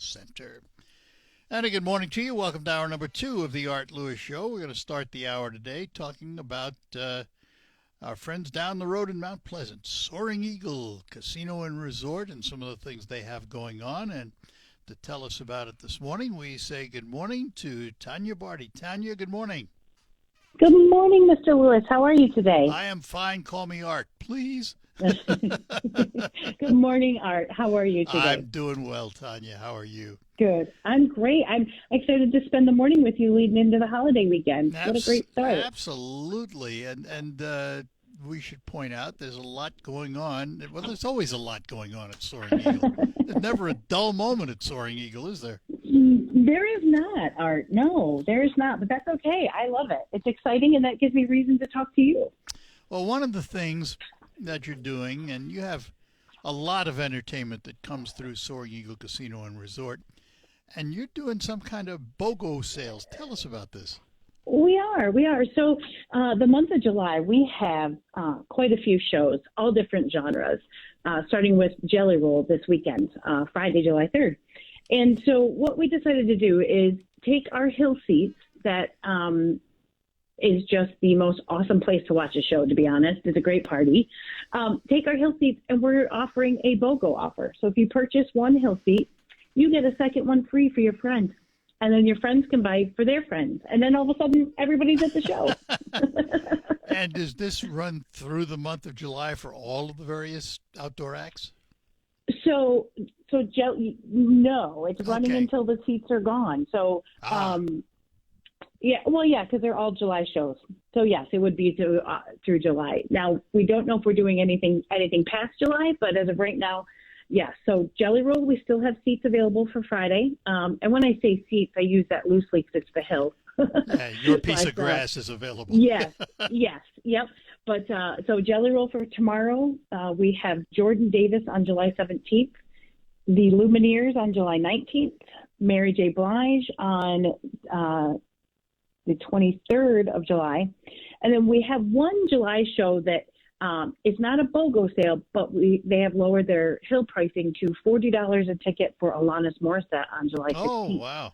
Center. And a good morning to you. Welcome to hour number 2 of the Art Lewis Show. We're going to start the hour today talking about our friends down the road in Mount Pleasant, Soaring Eagle Casino and Resort, and some of the things they have going on. And to tell us about it this morning, we say good morning to Tanya Barty. Tanya, good morning. Good morning, Mr. Lewis. How are you today? I am fine. Call me Art, please. Good morning, Art. How are you today? I'm doing well, Tanya. How are you? Good. I'm great. I'm excited to spend the morning with you leading into the holiday weekend. What a great start. Absolutely. And we should point out there's a lot going on. Well, there's always a lot going on at Soaring Eagle. There's never a dull moment at Soaring Eagle, is there? There is not, Art. No, there is not. But that's okay. I love it. It's exciting, and that gives me reason to talk to you. Well, one of the things that you're doing, and you have a lot of entertainment that comes through Soaring Eagle Casino and Resort, and you're doing some kind of BOGO sales. Tell us about this. We are. So the month of July, we have quite a few shows, all different genres, starting with Jelly Roll this weekend, Friday, July 3rd. And so what we decided to do is take our hill seats that is just the most awesome place to watch a show, to be honest. It's a great party. Take our hill seats, and we're offering a BOGO offer. So if you purchase one hill seat, you get a second one free for your friend. And then your friends can buy for their friends. And then all of a sudden, everybody's at the show. And does this run through the month of July for all of the various outdoor acts? No, it's running until the seats are gone. So, because they're all July shows. So yes, it would be through July. Now we don't know if we're doing anything past July, but as of right now, yes. So Jelly Roll, we still have seats available for Friday. And when I say seats, I use that loosely because it's the hill. Your piece of grass is available. Yes, yep. But so Jelly Roll for tomorrow, we have Jordan Davis on July 17th, the Lumineers on July 19th, Mary J. Blige on the 23rd of July. And then we have one July show that it's not a BOGO sale, but they have lowered their hill pricing to $40 a ticket for Alanis Morissette on July 16th. Oh, wow.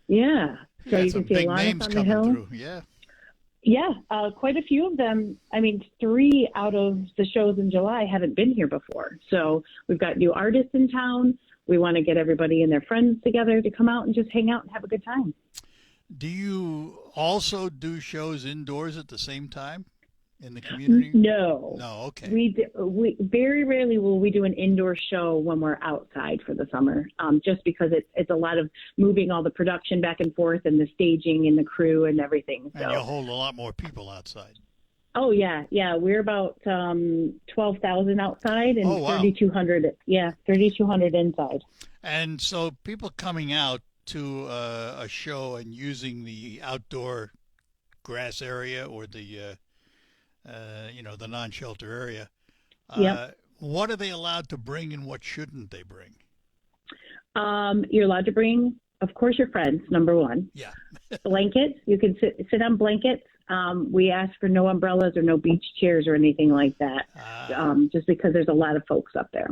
Yeah. So you some can see big Alanis names on the coming hill. through. Yeah. Yeah, quite a few of them. I mean, 3 out of the shows in July haven't been here before. So we've got new artists in town. We want to get everybody and their friends together to come out and just hang out and have a good time. Do you also do shows indoors at the same time in the community? No. No, okay. We very rarely will we do an indoor show when we're outside for the summer, just because it's a lot of moving all the production back and forth and the staging and the crew and everything. So. And you'll hold a lot more people outside. Oh, yeah. We're about 12,000 outside and 3,200. Yeah, 3,200 inside. And so people coming out to a show and using the outdoor grass area or the the non-shelter area. What are they allowed to bring and what shouldn't they bring? You're allowed to bring, of course, your friends, number one. Yeah. Blankets. You can sit on blankets. We ask for no umbrellas or no beach chairs or anything like that, just because there's a lot of folks up there.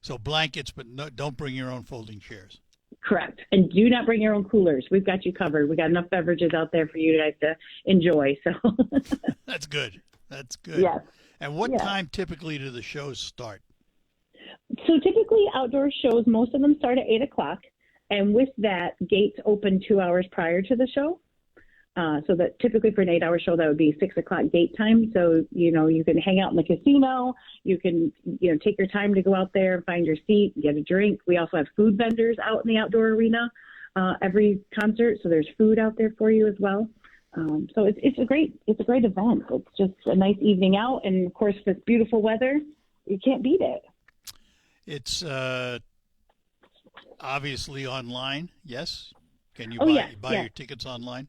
So blankets, but don't bring your own folding chairs. Correct. And do not bring your own coolers. We've got you covered. We got enough beverages out there for you guys to enjoy. So That's good. Yes. And what time typically do the shows start? So typically outdoor shows, most of them start at 8 o'clock. And with that, gates open 2 hours prior to the show. So that typically for an 8-hour show, that would be 6 o'clock gate time. So, you can hang out in the casino. You can, take your time to go out there and find your seat, get a drink. We also have food vendors out in the outdoor arena every concert. So there's food out there for you as well. So it's a great event. It's just a nice evening out. And of course, with beautiful weather, you can't beat it. It's obviously online. Yes. Can you buy your tickets online?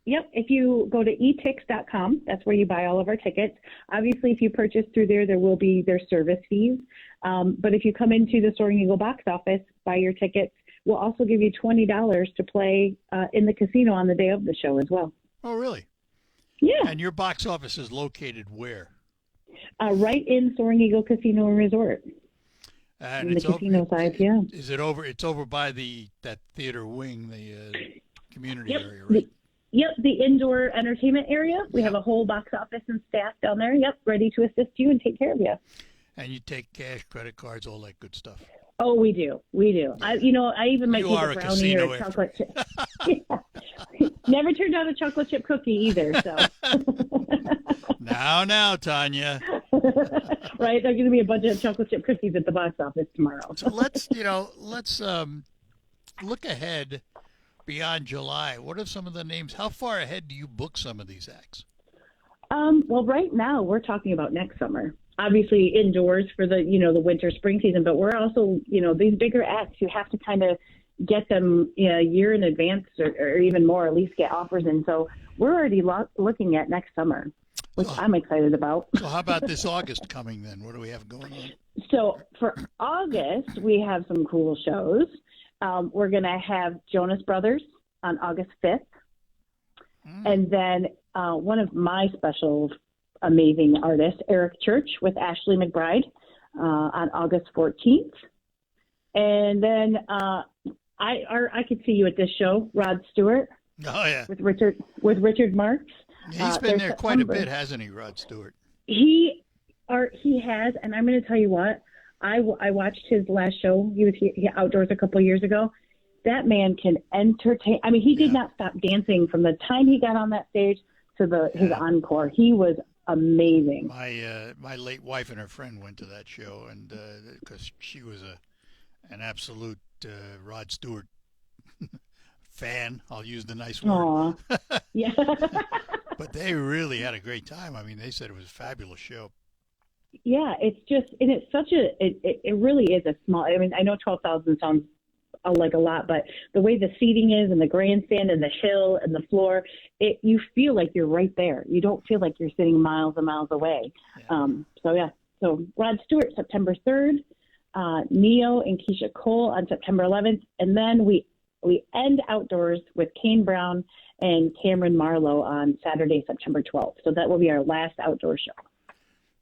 Yep. If you go to etix.com, that's where you buy all of our tickets. Obviously, if you purchase through there will be their service fees. But if you come into the Soaring Eagle box office, buy your tickets, we'll also give you $20 to play in the casino on the day of the show as well. Oh, really? Yeah. And your box office is located where? Right in Soaring Eagle Casino and Resort. And in the it's over. casino side, yeah. Is it over? It's over by that theater wing, the community Yep. area, right? The indoor entertainment area. We have a whole box office and staff down there. Yep, ready to assist you and take care of you. And you take cash, credit cards, all that good stuff. Oh, we do. We do. I even might You take are a a brownie or casino a chocolate chip. Yeah. Never turned down a chocolate chip cookie either. So. Now, Tanya. Right, there's going to be a bunch of chocolate chip cookies at the box office tomorrow. So let's look ahead beyond July. What are some of the names? How far ahead do you book some of these acts? Well, right now we're talking about next summer. Obviously indoors for the the winter spring season, but we're also these bigger acts. You have to kind of get them a year in advance or even more. At least get offers in. So we're already looking at next summer, which I'm excited about. So how about this August coming then? What do we have going on? So for August, we have some cool shows. We're going to have Jonas Brothers on August 5th. And then one of my special amazing artists, Eric Church with Ashley McBride on August 14th. And then I could see you at this show, Rod Stewart. Oh, yeah. With Richard Marx. He's been there quite a bit, hasn't he, Rod Stewart? He has, and I'm going to tell you what. I watched his last show. He was here outdoors a couple of years ago. That man can entertain. I mean, he did not stop dancing from the time he got on that stage to his encore. He was amazing. My late wife and her friend went to that show, and because she was an absolute Rod Stewart fan. I'll use the nice word. Aww. Yeah. But they really had a great time. I mean, they said it was a fabulous show. Yeah, it's just, and it's such it really is a small, I mean, I know 12,000 sounds like a lot, but the way the seating is and the grandstand and the hill and the floor, you feel like you're right there. You don't feel like you're sitting miles and miles away. Yeah. So Rod Stewart, September 3rd, Neo and Keisha Cole on September 11th, and then we end outdoors with Kane Brown and Cameron Marlowe on Saturday, September 12th. So that will be our last outdoor show.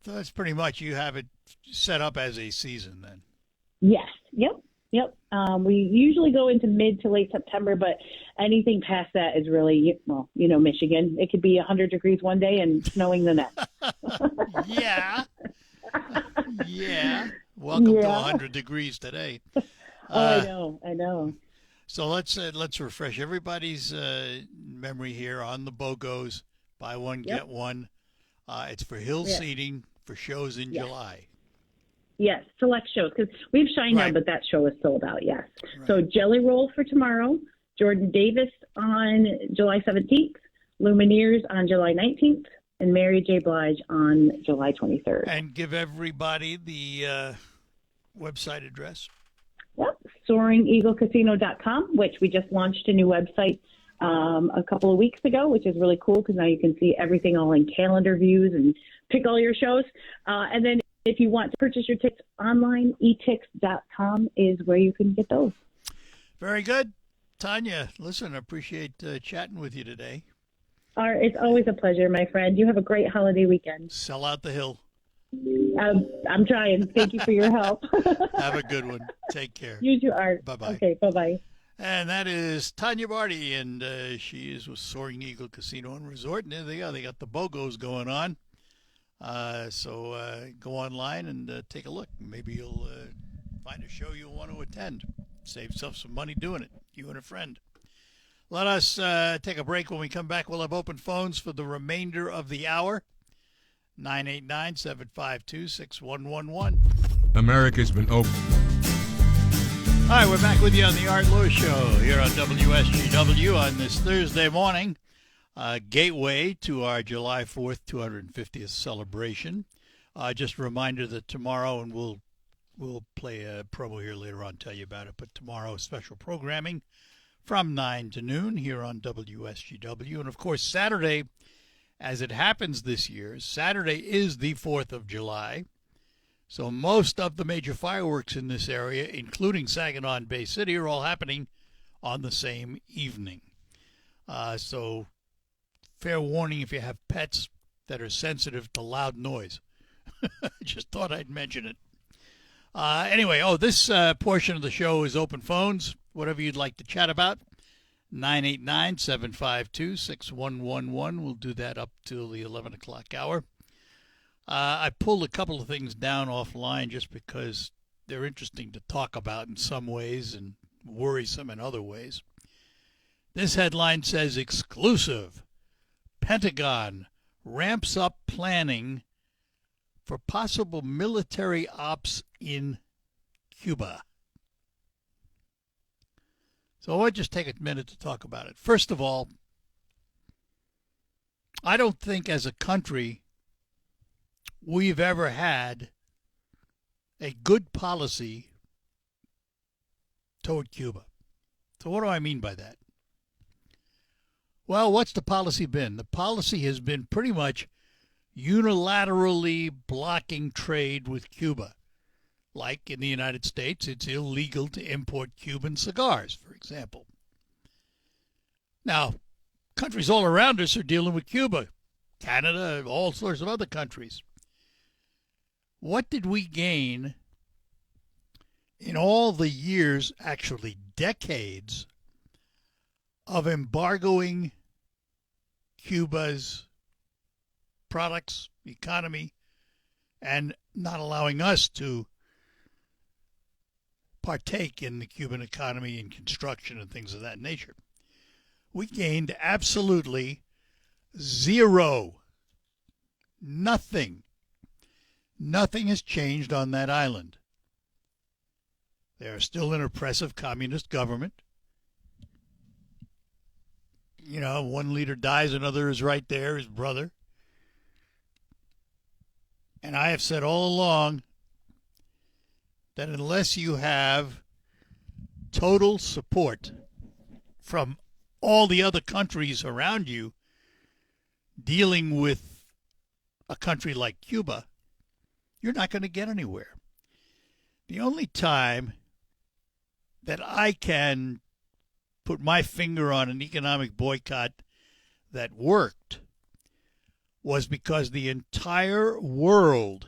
So that's pretty much, you have it set up as a season then. Yes. Yep. We usually go into mid to late September, but anything past that is really, Michigan. It could be 100 degrees one day and snowing the next. Yeah. Welcome to 100 degrees today. I know. So let's refresh everybody's memory here on the BOGOs. Buy one, get one. It's for hill seating for shows in July. Yes, select shows, because we have Shinedown, but that show is sold out, yes. Right. So Jelly Roll for tomorrow, Jordan Davis on July 17th, Lumineers on July 19th, and Mary J. Blige on July 23rd. And give everybody the website address. Yep, SoaringEagleCasino.com, which we just launched a new website a couple of weeks ago, which is really cool because now you can see everything all in calendar views and pick all your shows. And then if you want to purchase your tickets online, etix.com is where you can get those. Very good. Tanya, listen, I appreciate chatting with you today. It's always a pleasure, my friend. You have a great holiday weekend. Sell out the hill. I'm trying. Thank you for your help. Have a good one. Take care. You too, Art. Bye-bye. Okay, bye-bye. And that is Tanya Barty, and she is with Soaring Eagle Casino and Resort. And there they go. They got the BOGOs going on. So go online and take a look. Maybe you'll find a show you'll want to attend. Save yourself some money doing it, you and a friend. Let us take a break. When we come back, we'll have open phones for the remainder of the hour. 989-752-6111. America's been open. All right, we're back with you on the Art Lewis Show here on WSGW on this Thursday morning. Gateway to our July 4th 250th celebration. Just a reminder that tomorrow, and we'll play a promo here later on, tell you about it, but tomorrow special programming from 9 to noon here on WSGW. And, of course, Saturday, as it happens this year, Saturday is the 4th of July. So most of the major fireworks in this area, including Saginaw and Bay City, are all happening on the same evening. So fair warning if you have pets that are sensitive to loud noise. Just thought I'd mention it. Anyway, this portion of the show is open phones. Whatever you'd like to chat about, 989-752-6111. We'll do that up till the 11 o'clock hour. I pulled a couple of things down offline just because they're interesting to talk about in some ways and worrisome in other ways. This headline says, exclusive, Pentagon ramps up planning for possible military ops in Cuba. So I'll just take a minute to talk about it. First of all, I don't think as a country we've ever had a good policy toward Cuba. So what do I mean by that? Well, what's the policy been? The policy has been pretty much unilaterally blocking trade with Cuba. Like in the United States, it's illegal to import Cuban cigars, for example. Now, countries all around us are dealing with Cuba, Canada, all sorts of other countries. What did we gain in all the years, actually decades, of embargoing Cuba's products, economy, and not allowing us to partake in the Cuban economy and construction and things of that nature? We gained absolutely zero. Nothing. Nothing has changed on that island. They are still an oppressive communist government. You know, one leader dies, another is right there, his brother. And I have said all along that unless you have total support from all the other countries around you dealing with a country like Cuba, you're not going to get anywhere. The only time that I can put my finger on an economic boycott that worked was because the entire world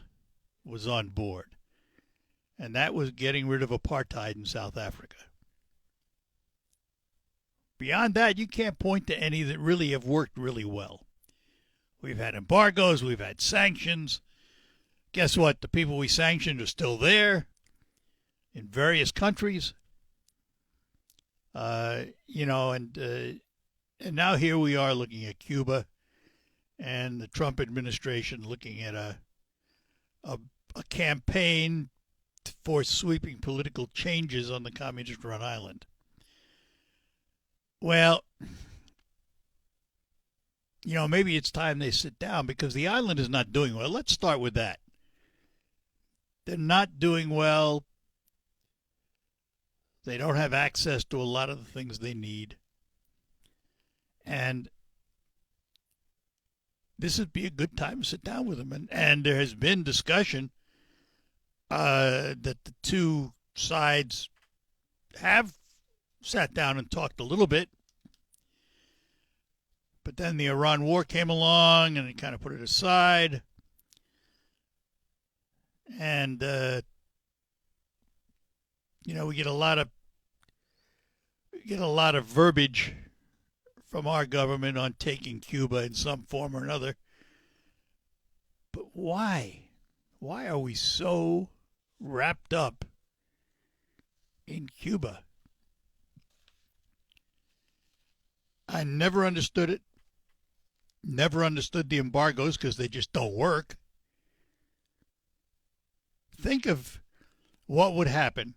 was on board. And that was getting rid of apartheid in South Africa. Beyond that, you can't point to any that really have worked really well. We've had embargoes, we've had sanctions. Guess what? The people we sanctioned are still there in various countries. And now here we are looking at Cuba and the Trump administration looking at a campaign for sweeping political changes on the communist-run island. Well, maybe it's time they sit down because the island is not doing well. Let's start with that. They're not doing well. They don't have access to a lot of the things they need. And this would be a good time to sit down with them. And there has been discussion that the two sides have sat down and talked a little bit. But then the Iran war came along and it kind of put it aside. And, we get a lot of verbiage from our government on taking Cuba in some form or another. But why? Why are we so wrapped up in Cuba? I never understood it. Never understood the embargoes because they just don't work. Think of what would happen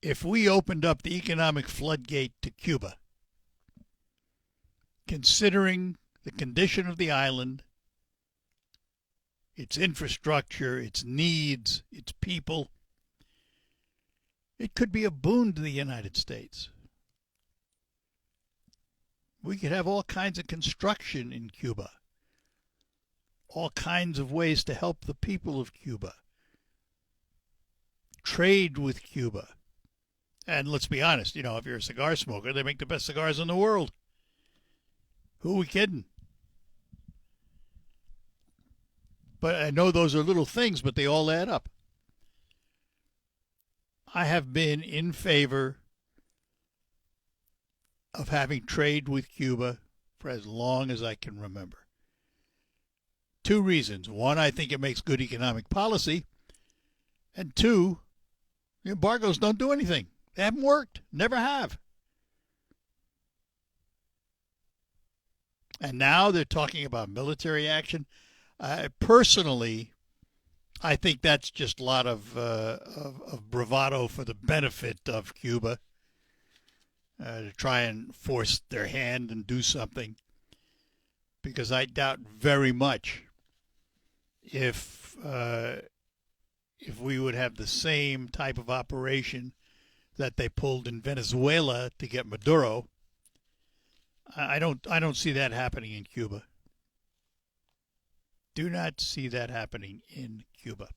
if we opened up the economic floodgate to Cuba, considering the condition of the island, its infrastructure, its needs, its people. It could be a boon to the United States. We could have all kinds of construction in Cuba, all kinds of ways to help the people of Cuba, trade with Cuba. And let's be honest, if you're a cigar smoker, they make the best cigars in the world. Who are we kidding? But I know those are little things, but they all add up. I have been in favor of having trade with Cuba for as long as I can remember. Two reasons. One, I think it makes good economic policy. And two, the embargoes don't do anything. They haven't worked. Never have. And now they're talking about military action. Personally, I think that's just a lot of bravado for the benefit of Cuba to try and force their hand and do something. Because I doubt very much if we would have the same type of operation that they pulled in Venezuela to get Maduro. I don't see that happening in Cuba. Do not see that happening in Cuba.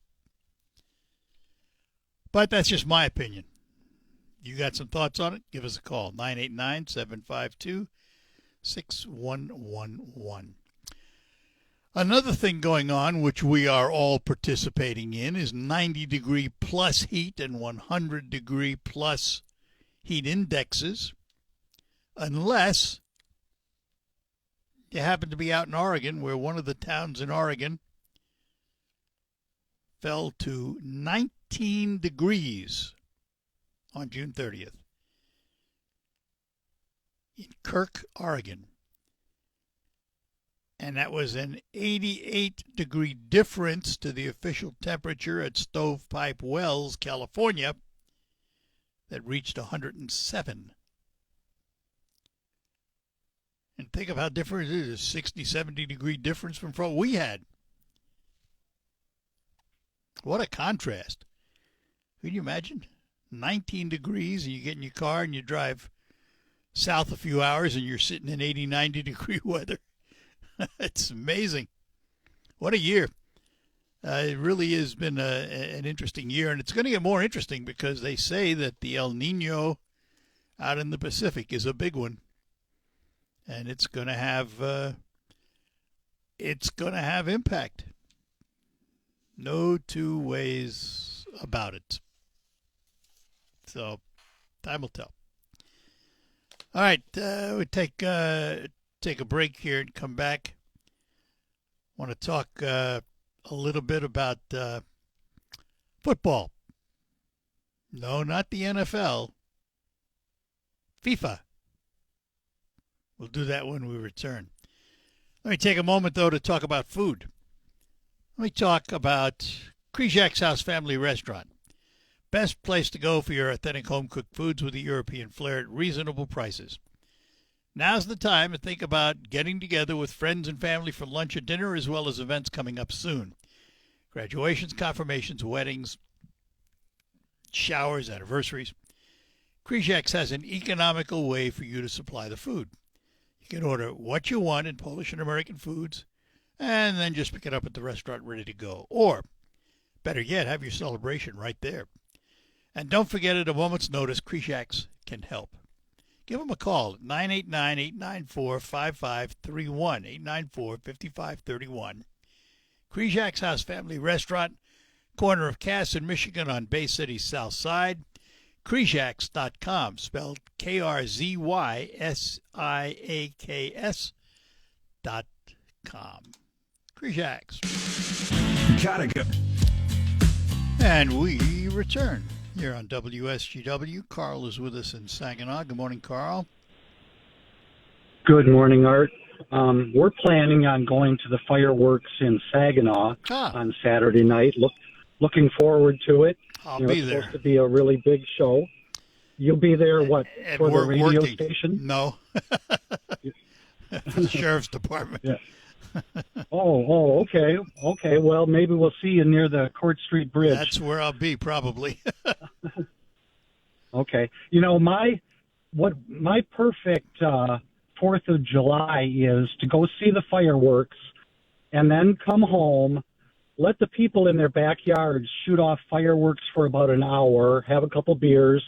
But that's just my opinion. You got some thoughts on it? Give us a call, 989-752-6111. Another thing going on, which we are all participating in, is 90-degree plus heat and 100-degree plus heat indexes, unless you happen to be out in Oregon, where one of the towns in Oregon fell to 19 degrees on June 30th in Kirk, Oregon. And that was an 88-degree difference to the official temperature at Stovepipe Wells, California, that reached 107. And think of how different it is, a 60, 70-degree difference from what we had. What a contrast. Can you imagine? 19 degrees, and you get in your car and you drive south a few hours and you're sitting in 80, 90-degree weather. It's amazing. What a year. It really has been an interesting year, and it's going to get more interesting because they say that the El Nino out in the Pacific is a big one, and it's going to have impact. No two ways about it. So time will tell. All right, we take a break here and come back. I want to talk a little bit about football. No, not the NFL. FIFA. We'll do that when we return. Let me take a moment, though, to talk about food. Let me talk about Krizak's House Family Restaurant. Best place to go for your authentic home-cooked foods with a European flair at reasonable prices. Now's the time to think about getting together with friends and family for lunch or dinner, as well as events coming up soon. Graduations, confirmations, weddings, showers, anniversaries. Krizak's has an economical way for you to supply the food. You can order what you want in Polish and American foods, and then just pick it up at the restaurant ready to go. Or, better yet, have your celebration right there. And don't forget, at a moment's notice, Krizak's can help. Give them a call at 989-894-5531, 894-5531. Krizak's House Family Restaurant, corner of Cass and Michigan on Bay City's south side. Krizaks.com, spelled KRZYSIAKS.com. Krizak's. Gotta go. And we return here on WSGW. Carl is with us in Saginaw. Good morning, Carl. Good morning, Art. We're planning on going to the fireworks in Saginaw on Saturday night. Looking forward to it. I'll be it's there. Supposed to be a really big show. You'll be there, what, for the radio working. station? No. For the sheriff's department. Yeah. Okay. Okay, well, maybe we'll see you near the Court Street Bridge. That's where I'll be, probably. Okay. You know, my perfect 4th of July is to go see the fireworks and then come home, let the people in their backyards shoot off fireworks for about an hour, have a couple beers,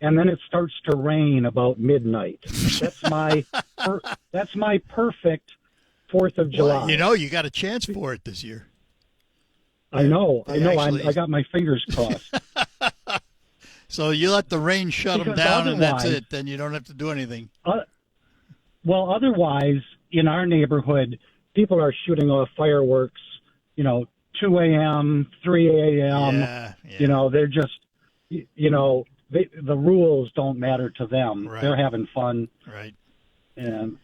and then it starts to rain about midnight. That's my perfect 4th of July. Well, you know, you got a chance for it this year. I know. actually- I got my fingers crossed. So you let the rain shut them Because down, and that's otherwise- it. Then you don't have to do anything. Well, otherwise, in our neighborhood, people are shooting off fireworks, 2 a.m., 3 a.m. Yeah. They're just, the rules don't matter to them. Right. They're having fun. Right. And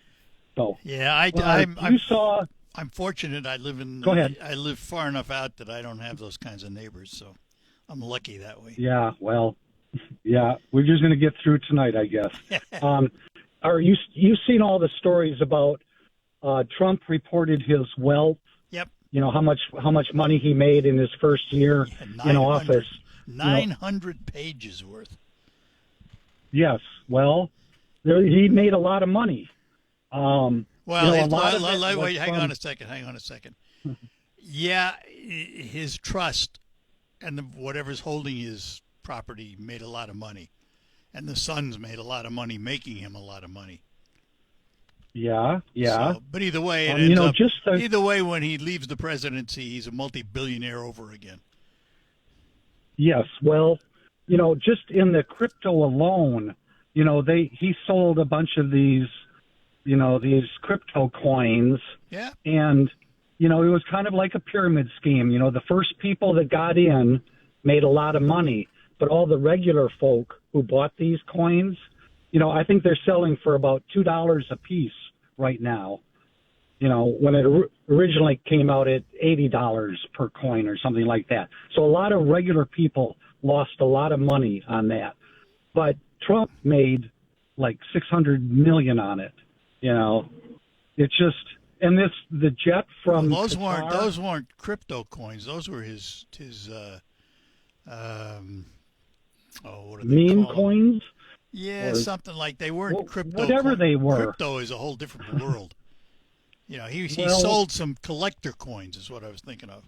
so, Yeah, I'm fortunate. I live in. Go ahead. I live far enough out that I don't have those kinds of neighbors, so I'm lucky that way. yeah, well, yeah, we're just going to get through tonight, I guess. Are you've seen all the stories about Trump reported his wealth? Yep. How much money he made in his first year in office. 900 pages worth. Yes. Well, he made a lot of money. Well, a lot of it wait, was hang from- on a second. Yeah, his trust and whatever's holding his property made a lot of money, and the sons made a lot of money making him a lot of money. Yeah. So, but either way, it you ends know, up, just the- either way, when he leaves the presidency, he's a multi-billionaire over again. Yes. Well, just in the crypto alone, he sold a bunch of these crypto coins, Yeah. and it was kind of like a pyramid scheme. The first people that got in made a lot of money, but all the regular folk who bought these coins, I think they're selling for about $2 a piece right now. When it originally came out at $80 per coin or something like that. So a lot of regular people lost a lot of money on that. But Trump made like $600 million on it. It's just, and the jet from Those Qatar, weren't crypto coins. Those were his what are they meme called? coins. Yeah, or- something like they weren't Well, crypto. whatever they were. Crypto is a whole different world. He Well- sold some collector coins, is what I was thinking of.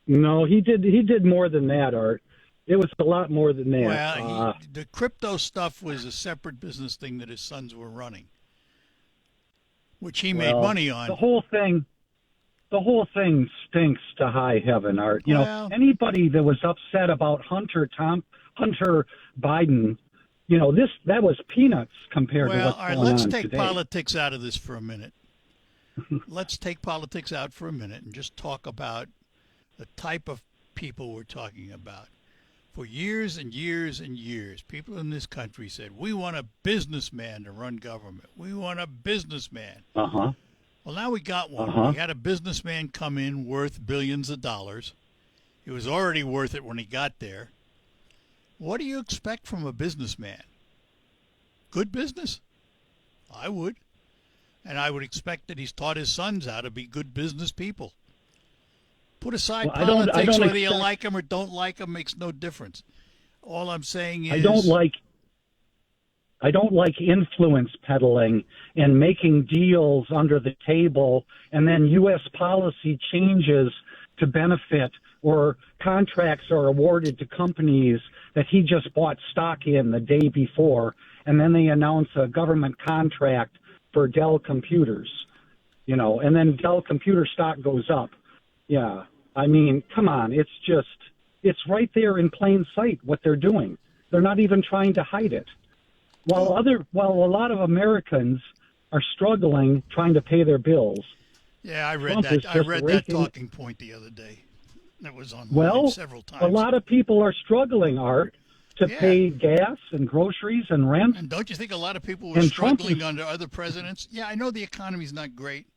No, he did more than that, Art. It was a lot more than that. Well, the crypto stuff was a separate business thing that his sons were running, which he made Well, money on. The whole thing stinks to high heaven, Art. Well- Anybody that was upset about Hunter Biden, that was peanuts compared to Well, what's all right, going let's on take today. politics out of this for a minute. Let's take politics out for a minute and just talk about the type of people we're talking about. For years and years and years, people in this country said, we want a businessman to run government. We want a businessman. Uh-huh. Well, now we got one. Uh-huh. We had a businessman come in worth billions of dollars. He was already worth it when he got there. What do you expect from a businessman? Good business? I would. And I would expect that he's taught his sons how to be good business people. Put aside Well, I don't politics, whether you expect- like him or don't like him makes no difference. All I'm saying is I don't like influence peddling and making deals under the table, and then U.S. policy changes to benefit, or contracts are awarded to companies that he just bought stock in the day before, and then they announce a government contract for Dell computers, and then Dell computer stock goes up. Yeah, I mean, come on, it's right there in plain sight what they're doing. They're not even trying to hide it. While a lot of Americans are struggling trying to pay their bills. Yeah, I read Trump is that. I just read that raking- talking point the other day. That was online Well, several times. a lot of people are struggling, Art, to Yeah. pay gas and groceries and rent. And don't you think a lot of people were And Trump struggling is- under other presidents? Yeah, I know the economy's not great,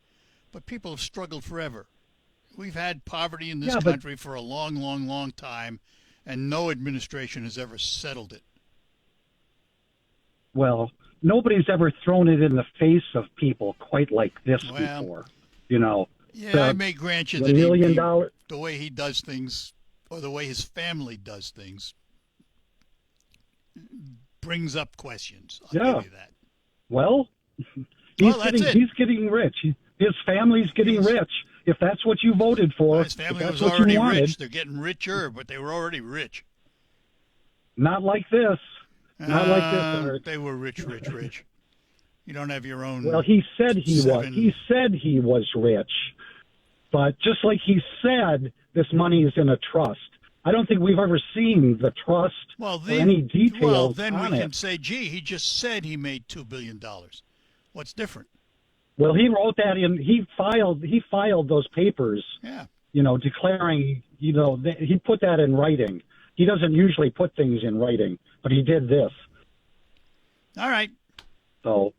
but people have struggled forever. We've had poverty in this Yeah, but- country for a long, long, long time, and no administration has ever settled it. Well, nobody's ever thrown it in the face of people quite like this Well, before. Yeah, The- I may grant you the that $1 million. the way he does things, or the way his family does things, brings up questions. I'll Yeah. give you that. Well, Well, that's it. he's getting rich. His family's getting rich. If that's what you voted for, His if family that's was what already you wanted, rich. They're getting richer, but they were already rich. not like this. Not like this, Art. They were rich. You don't have your own. Well, he said he was. Seven. He said he was rich. But just like he said, this money is in a trust. I don't think we've ever seen the trust Well, or any details well, then on we it. can say, gee, he just said he made $2 billion. What's different? Well, he wrote that in. He filed those papers. Yeah. Declaring. He put that in writing. He doesn't usually put things in writing, but he did this. All right. So,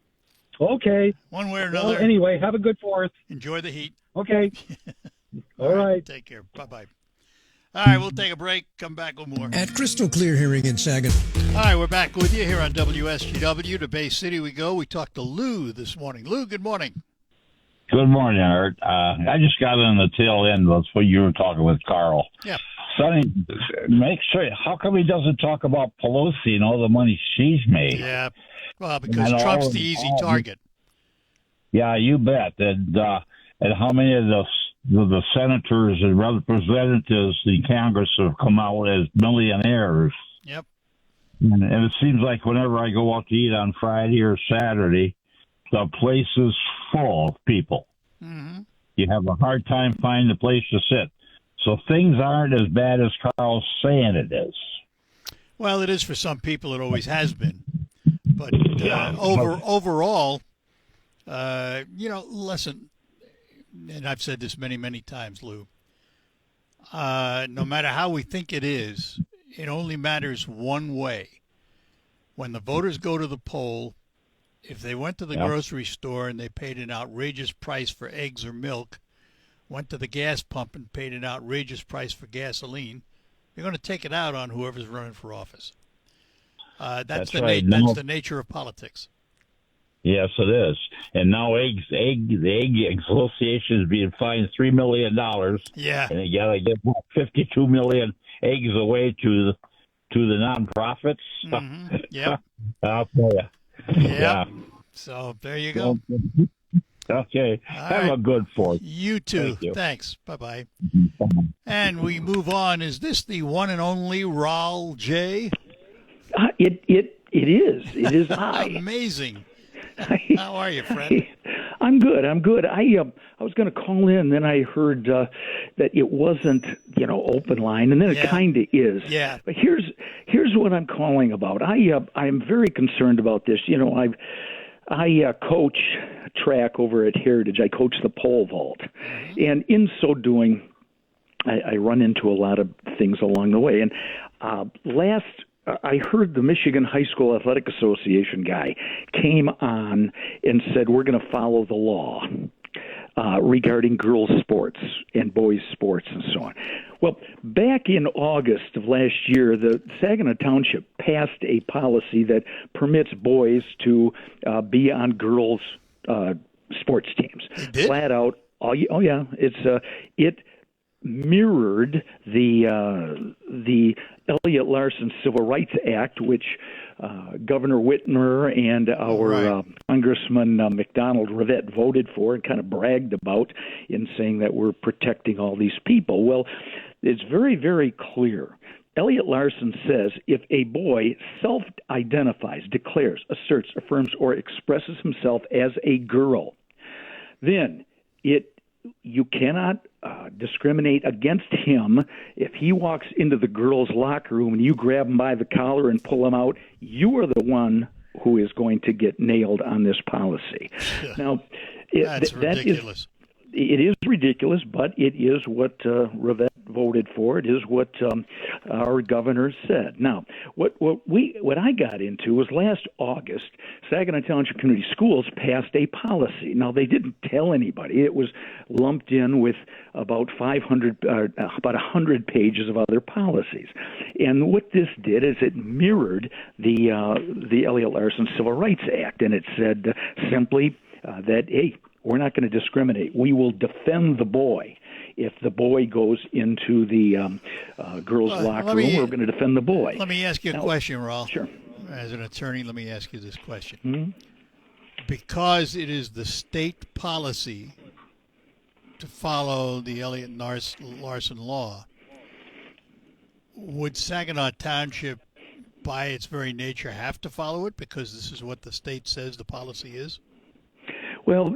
okay. One way or another. Well, anyway, have a good 4th. Enjoy the heat. Okay. All right. Take care. Bye-bye. All right, we'll take a break. Come back with more. At Crystal Clear Hearing in Saginaw. All right, we're back with you here on WSGW. To Bay City we go. We talked to Lou this morning. Lou, good morning. Good morning, Art. I just got on the tail end of what you were talking with Carl. Yeah. Sonny, make sure. How come he doesn't talk about Pelosi and all the money she's made? Yeah. Well, because And Trump's all- the easy target. Yeah, you bet. And how many of the senators and representatives in Congress have come out as millionaires? Yep. And it seems like whenever I go out to eat on Friday or Saturday, the place is full of people. Mm-hmm. You have a hard time finding a place to sit. So things aren't as bad as Carl's saying it is. Well, it is for some people. It always has been. But overall, listen, and I've said this many, many times, Lou, no matter how we think it is, it only matters one way. When the voters go to the poll, if they went to the grocery store and they paid an outrageous price for eggs or milk, went to the gas pump and paid an outrageous price for gasoline, you're going to take it out on whoever's running for office. That's right. That's the nature of politics. Yes, it is. And now the Egg Association is being fined $3 million. Yeah. And they got to give 52 million eggs away to the nonprofits. Mm-hmm. Yep. I'll tell you. Yeah. So there you go. Okay. All Have right. a good 4th. You too. Thank you. Thanks. Bye-bye. And we move on. Is this the one and only Raul J? It is. It is I. Amazing. How are you, friend? I'm good. I was going to call in, then I heard that it wasn't, open line, and then it kind of is. Yeah. But here's what I'm calling about. I'm very concerned about this. I coach track over at Heritage. I coach the pole vault, and in so doing, I run into a lot of things along the way. And I heard the Michigan High School Athletic Association guy came on and said, we're going to follow the law regarding girls' sports and boys' sports and so on. Well, back in August of last year, the Saginaw Township passed a policy that permits boys to be on girls' sports teams. They did? Flat out. Oh yeah. It mirrored the Elliott Larson Civil Rights Act, which Governor Whitmer and our Congressman McDonald Rivette voted for and kind of bragged about in saying that we're protecting all these people. Well, it's very, very clear. Elliott Larson says if a boy self-identifies, declares, asserts, affirms, or expresses himself as a girl, then you cannot discriminate against him. If he walks into the girls' locker room and you grab him by the collar and pull him out, you are the one who is going to get nailed on this policy. Now, That's ridiculous. It is ridiculous, but it is what Rivette voted for. It is what our governor said. Now, what I got into was last August, Saginaw Township Community Schools passed a policy. Now, they didn't tell anybody. It was lumped in with about 100 pages of other policies. And what this did is it mirrored the Elliott Larson Civil Rights Act, and it said simply that, hey, we're not going to discriminate. We will defend the boy. If the boy goes into the girls' locker room, we're going to defend the boy. Let me ask you a question, Raul. Sure. As an attorney, let me ask you this question. Mm-hmm. Because it is the state policy to follow the Elliott Larson law, would Saginaw Township, by its very nature, have to follow it because this is what the state says the policy is? Well,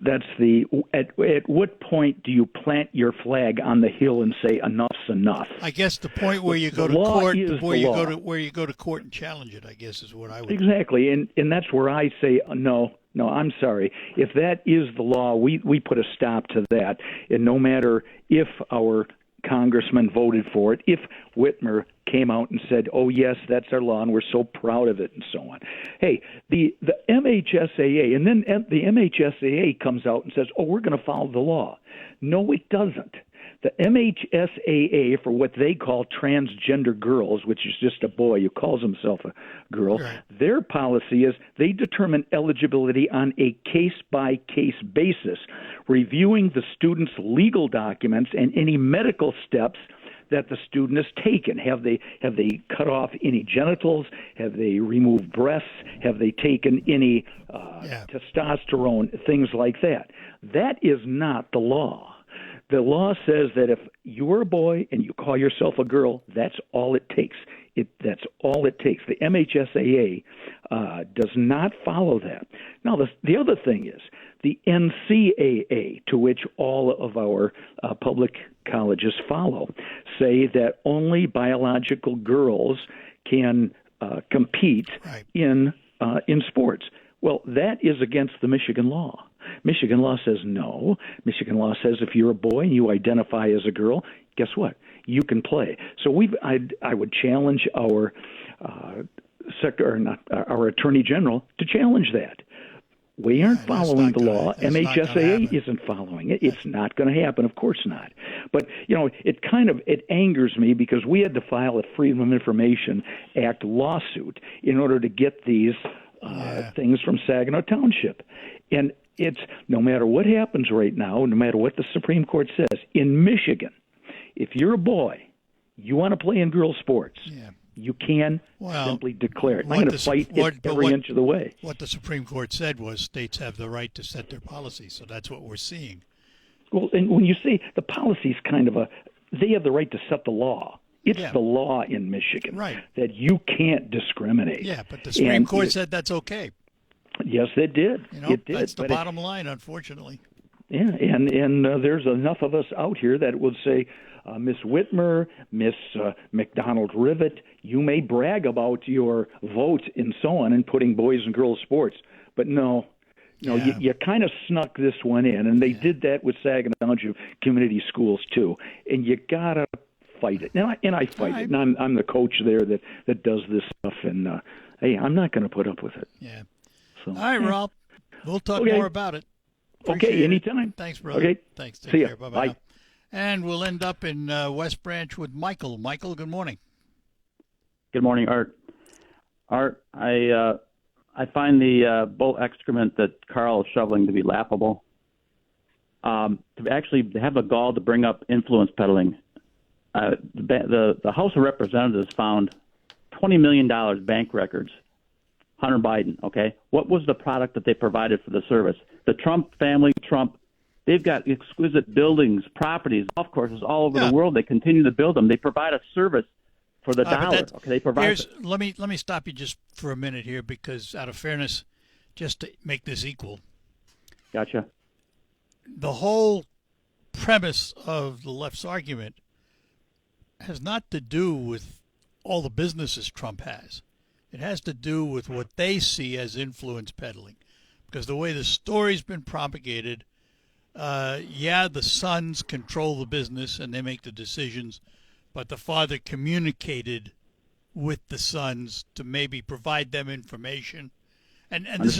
that's the at what point do you plant your flag on the hill and say enough's enough? I guess the point where you go to law court, is before the you law. go to court and challenge it, I guess is what I would. Exactly, and that's where I say no. I'm sorry. If that is the law, we put a stop to that. And no matter if our congressman voted for it, if Whitmer came out and said, "Oh yes, that's our law, and we're so proud of it," and so on. Hey, the MHSAA, and then the MHSAA comes out and says, "Oh, we're going to follow the law." No, it doesn't. The MHSAA, for what they call transgender girls, which is just a boy who calls himself a girl, Right. Their policy is they determine eligibility on a case-by-case basis, reviewing the student's legal documents and any medical steps that the student has taken. Have they cut off any genitals? Have they removed breasts? Have they taken any testosterone? Things like that. That is not the law. The law says that if you're a boy and you call yourself a girl, that's all it takes. That's all it takes. The MHSAA does not follow that. Now, the other thing is the NCAA, to which all of our public colleges follow, say that only biological girls can compete Right. in sports. Well, that is against the Michigan law. Michigan law says no. Michigan law says if you're a boy and you identify as a girl, guess what? You can play. So I would challenge our our Attorney General to challenge that. We aren't That's following not the gonna- law. that's not gonna MHSAA happen. isn't following it. It's not going to happen. Of course not. But it angers me because we had to file a Freedom of Information Act lawsuit in order to get these things from Saginaw Township, and it's no matter what happens right now, no matter what the Supreme Court says in Michigan, if you're a boy, you want to play in girls' sports. Yeah. You can Well, simply declare it. I'm what going the to fight what- it but every what- inch of the way. What the Supreme Court said was states have the right to set their policies, so that's what we're seeing. Well, and when you say the policy is they have the right to set the law. It's Yeah. the law in Michigan Right. that you can't discriminate. Yeah, but the Supreme And Court it- said that's okay. Yes, it did. It did. That's the but it- bottom line, unfortunately. Yeah, and there's enough of us out here that would say, Miss Whitmer, Miss McDonald Rivet, you may brag about your vote and so on in putting boys and girls sports, but no, Yeah. you kind of snuck this one in, and they did that with Saginaw Township community schools too, and you gotta fight it, and I fight All right. it, and I'm the coach there that does this stuff, and hey, I'm not going to put up with it. Yeah. So, All right, Rob. We'll talk Okay. more about it. Appreciate okay, it. anytime. Thanks, brother. Okay. Thanks. Take See ya. care. Bye-bye. Bye. now. And we'll end up in West Branch with Michael. Michael, good morning. Good morning, Art. Art, I find the bull excrement that Carl is shoveling to be laughable. To actually have the gall to bring up influence peddling. The House of Representatives found $20 million bank records. Hunter Biden, okay? What was the product that they provided for the service? The Trump family, they've got exquisite buildings, properties, golf courses all over Yeah. the world. They continue to build them. They provide a service for the But dollar. that's- Okay, they provide. Let me stop you just for a minute here, because out of fairness, just to make this equal, Gotcha. the whole premise of the left's argument has not to do with all the businesses Trump has. It has to do with what they see as influence peddling. Because the way the story's been propagated, the sons control the business and they make the decisions, but the father communicated with the sons to maybe provide them information. And this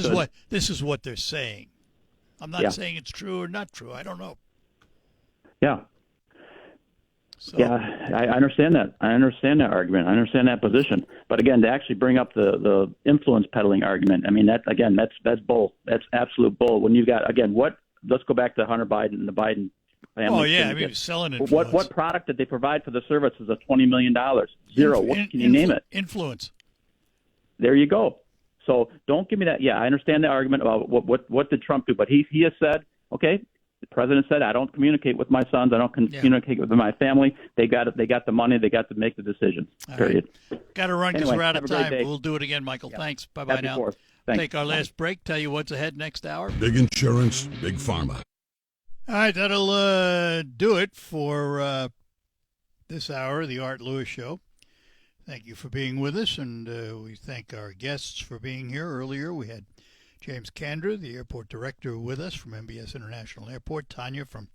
is what they're saying. I'm not Yeah. saying it's true or not true. I don't know. Yeah. So, Yeah, I understand that. I understand that argument. I understand that position. But again, to actually bring up the influence peddling argument, I mean, that's bull. That's absolute bull. When you've got, again, let's go back to Hunter Biden and the Biden family. Oh yeah, I syndicate. mean, selling influence. What product did they provide for the service is a $20 million? Zero. What can you name it? Influence. There you go. So don't give me that. Yeah, I understand the argument about what did Trump do, but he has said, okay, the president said, I don't communicate with my sons, I don't communicate with my family. They got it. They got the money. They got to make the decisions. All Period. Got to run because Anyway, we're out have of a great time. day. We'll do it again, Michael. Thanks. Bye bye Happy now. Fourth. Thanks. Take our last break, tell you what's ahead next hour. Big insurance, big pharma. All right, that'll do it for this hour of the Art Lewis Show. Thank you for being with us, and we thank our guests for being here. Earlier, we had James Kandra, the airport director, with us from MBS International Airport, Tanya from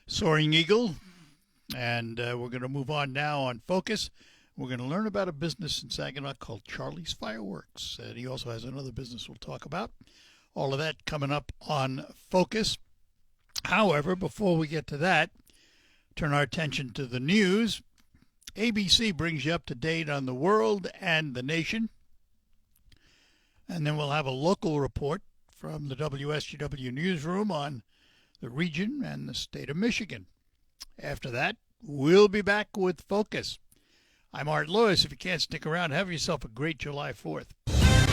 Soaring Eagle, and we're going to move on now on Focus. We're going to learn about a business in Saginaw called Charlie's Fireworks. And he also has another business we'll talk about. All of that coming up on Focus. However, before we get to that, turn our attention to the news. ABC brings you up to date on the world and the nation. And then we'll have a local report from the WSGW newsroom on the region and the state of Michigan. After that, we'll be back with Focus. I'm Art Lewis. If you can't stick around, have yourself a great July 4th.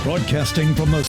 Broadcasting from the